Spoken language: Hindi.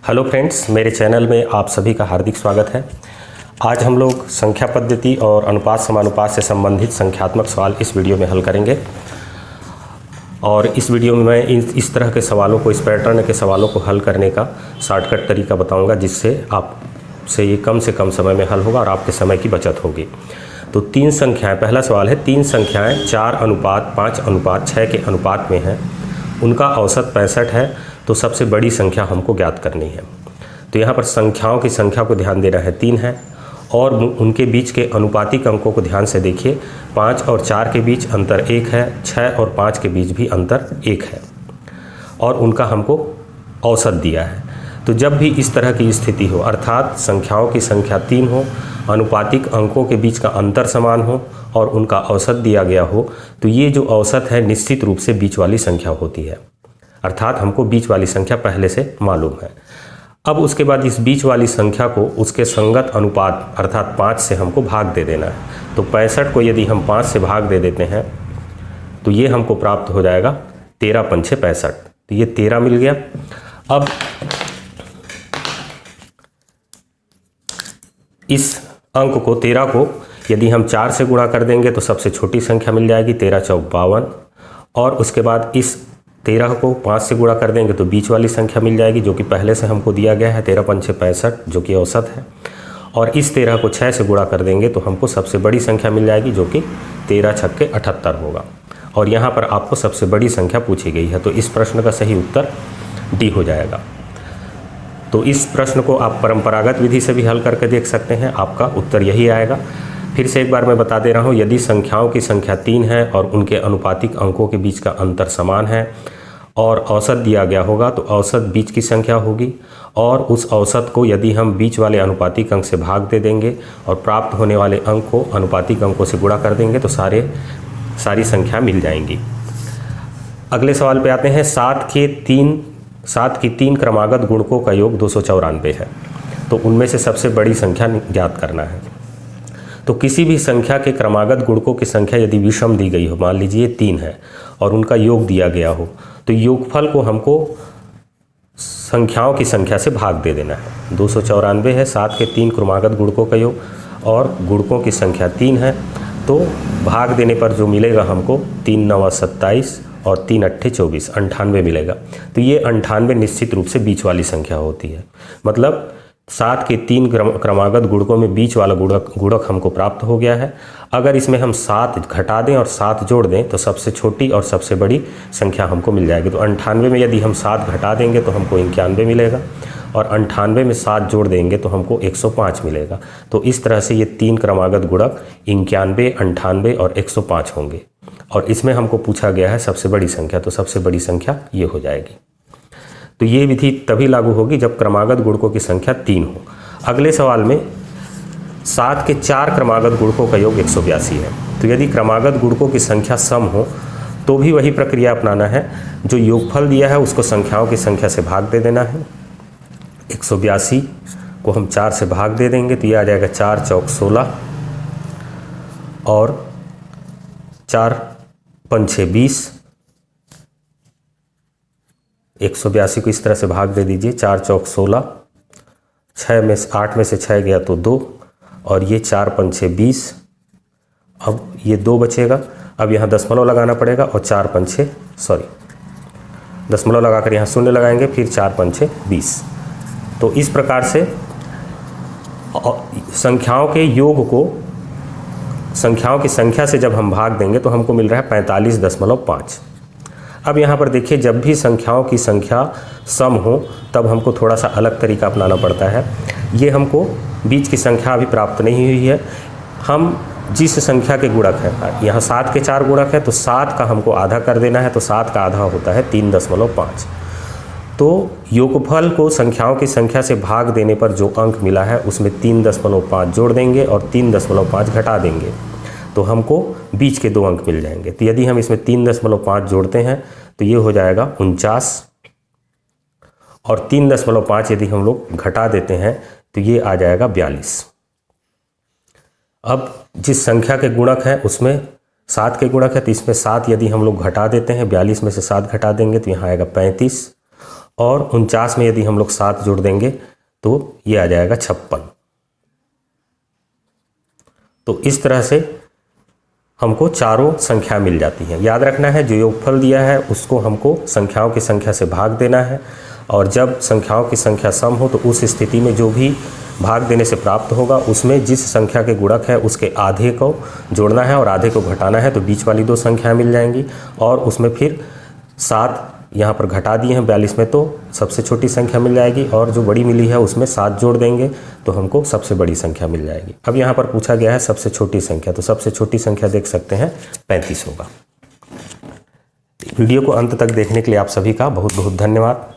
हेलो फ्रेंड्स, मेरे चैनल में आप सभी का हार्दिक स्वागत है। आज हम लोग संख्या पद्धति और अनुपात समानुपात से संबंधित संख्यात्मक सवाल इस वीडियो में हल करेंगे। और इस वीडियो में मैं इस तरह के सवालों को, इस पैटर्न के सवालों को हल करने का शॉर्टकट तरीका बताऊंगा, जिससे आपसे ये कम से कम समय में हल होगा और आपके समय की बचत होगी। तो तीन संख्याएँ, पहला सवाल है, तीन संख्याएँ 4:5:6 के अनुपात में हैं, उनका औसत 65 है, तो सबसे बड़ी संख्या हमको ज्ञात करनी है। तो यहाँ पर संख्याओं की संख्या को ध्यान देना है, 3 है, और उनके बीच के अनुपातिक अंकों को ध्यान से देखिए। 5 और 4 के बीच अंतर 1 है, 6 और 5 के बीच भी अंतर 1 है, और उनका हमको औसत दिया है। तो जब भी इस तरह की स्थिति हो, अर्थात संख्याओं की संख्या 3 हो, अनुपातिक अंकों के बीच का अंतर समान हो और उनका औसत दिया गया हो, तो ये जो औसत है निश्चित रूप से बीच वाली संख्या होती है। अर्थात हमको बीच वाली संख्या पहले से मालूम है। अब उसके बाद इस बीच वाली संख्या को उसके संगत अनुपात अर्थात 5 से हमको भाग दे देना है। तो 65 को यदि हम 5 से भाग दे देते हैं तो ये हमको प्राप्त हो जाएगा 13×5 = 65। तो ये 13 मिल गया। अब इस अंक को 13 को यदि हम 4 से गुणा कर देंगे तो सबसे छोटी संख्या मिल जाएगी 13×4 = 52, और उसके बाद इस 13 को 5 से गुणा कर देंगे तो बीच वाली संख्या मिल जाएगी, जो कि पहले से हमको दिया गया है 13×5 = 65, जो कि औसत है। और इस 13 को 6 से गुणा कर देंगे तो हमको सबसे बड़ी संख्या मिल जाएगी, जो कि 13×6 = 78 होगा। और यहाँ पर आपको सबसे बड़ी संख्या पूछी गई है, तो इस प्रश्न का सही उत्तर डी हो जाएगा। तो इस प्रश्न को आप परंपरागत विधि से भी हल करके देख सकते हैं, आपका उत्तर यही आएगा। फिर से एक बार मैं बता दे रहा हूँ, यदि संख्याओं की संख्या 3 है और उनके अनुपातिक अंकों के बीच का अंतर समान है और औसत दिया गया होगा, तो औसत बीच की संख्या होगी, और उस औसत को यदि हम बीच वाले अनुपातिक अंक से भाग दे देंगे और प्राप्त होने वाले अंक को अनुपातिक अंकों से गुणा कर देंगे तो सारी संख्या मिल जाएंगी। अगले सवाल पे आते हैं। 7 की 3 क्रमागत गुणकों का योग 294 है, तो उनमें से सबसे बड़ी संख्या ज्ञात करना है। तो किसी भी संख्या के क्रमागत गुणकों की संख्या यदि विषम दी गई हो, मान लीजिए 3 है और उनका योग दिया गया हो, तो योगफल को हमको संख्याओं की संख्या से भाग दे देना है। 294 है, 7 के 3 क्रमागत गुणकों का योग और गुणकों की संख्या 3 है, तो भाग देने पर जो मिलेगा हमको 3×9 = 27 और 3×8 = 24, 98 मिलेगा। तो ये 98 निश्चित रूप से बीच वाली संख्या होती है। मतलब 7 के 3 क्रमागत गुणकों में बीच वाला गुणक हमको प्राप्त हो गया है। अगर इसमें हम 7 घटा दें और 7 जोड़ दें तो सबसे छोटी और सबसे बड़ी संख्या हमको मिल जाएगी। तो 98 में यदि हम 7 घटा देंगे तो हमको 91 मिलेगा, और 98 में 7 जोड़ देंगे तो हमको 105 मिलेगा। तो इस तरह से ये 3 क्रमागत गुणक 91, 98 और 105 होंगे। और इसमें हमको पूछा गया है सबसे बड़ी संख्या, तो सबसे बड़ी संख्या ये हो जाएगी। तो ये विधि तभी लागू होगी जब क्रमागत गुणकों की संख्या 3 हो। अगले सवाल में 7 के 4 क्रमागत गुणकों का योग 182 है। तो यदि क्रमागत गुणकों की संख्या सम हो तो भी वही प्रक्रिया अपनाना है। जो योगफल दिया है उसको संख्याओं की संख्या से भाग दे देना है। 182 को हम 4 से भाग दे देंगे तो ये आ जाएगा 4×4 = 16 और 4×5 = 20। 182 को इस तरह से भाग दे दीजिए, 4×4 = 16, 8 में से 6 गया तो 2, और ये 4×5 = 20। अब ये 2 बचेगा, अब यहाँ दशमलव लगाना पड़ेगा, और दशमलव लगाकर यहाँ 0 लगाएंगे, फिर 4×5 = 20। तो इस प्रकार से संख्याओं के योग को संख्याओं की संख्या से जब हम भाग देंगे तो हमको मिल रहा है 45.5। अब यहाँ पर देखिए, जब भी संख्याओं की संख्या सम हो तब हमको थोड़ा सा अलग तरीका अपनाना पड़ता है। ये हमको बीच की संख्या अभी प्राप्त नहीं हुई है। हम जिस संख्या के गुणक है, यहाँ 7 के 4 गुणक है, तो 7 का हमको आधा कर देना है, तो 7 का आधा होता है 3.5। तो योगफल को संख्याओं की संख्या से भाग देने पर जो अंक मिला है उसमें 3.5 जोड़ देंगे और 3.5 घटा देंगे, तो हमको बीच के 2 अंक मिल जाएंगे। तो यदि हम इसमें 3.5 जोड़ते हैं तो ये हो जाएगा 49, और 3.5 यदि हम लोग घटा देते हैं तो ये आ जाएगा 42। अब जिस संख्या के गुणक है उसमें 7 के गुणक है, तो इसमें 7 यदि हम लोग घटा देते हैं, 42 में से 7 घटा देंगे तो यहाँ आएगा 35, और 49 में यदि हम लोग 7 जोड़ देंगे तो ये आ जाएगा 56। तो इस तरह से हमको चारों संख्या मिल जाती हैं। याद रखना है जो योगफल दिया है उसको हमको संख्याओं की संख्या से भाग देना है, और जब संख्याओं की संख्या सम हो तो उस स्थिति में जो भी भाग देने से प्राप्त होगा उसमें जिस संख्या के गुणक है उसके आधे को जोड़ना है और आधे को घटाना है, तो बीच वाली 2 संख्याएं मिल जाएंगी। और उसमें फिर 7 यहाँ पर घटा दिए हैं 42 में, तो सबसे छोटी संख्या मिल जाएगी, और जो बड़ी मिली है उसमें 7 जोड़ देंगे तो हमको सबसे बड़ी संख्या मिल जाएगी। अब यहाँ पर पूछा गया है सबसे छोटी संख्या, तो सबसे छोटी संख्या देख सकते हैं 35 होगा। वीडियो को अंत तक देखने के लिए आप सभी का बहुत बहुत धन्यवाद।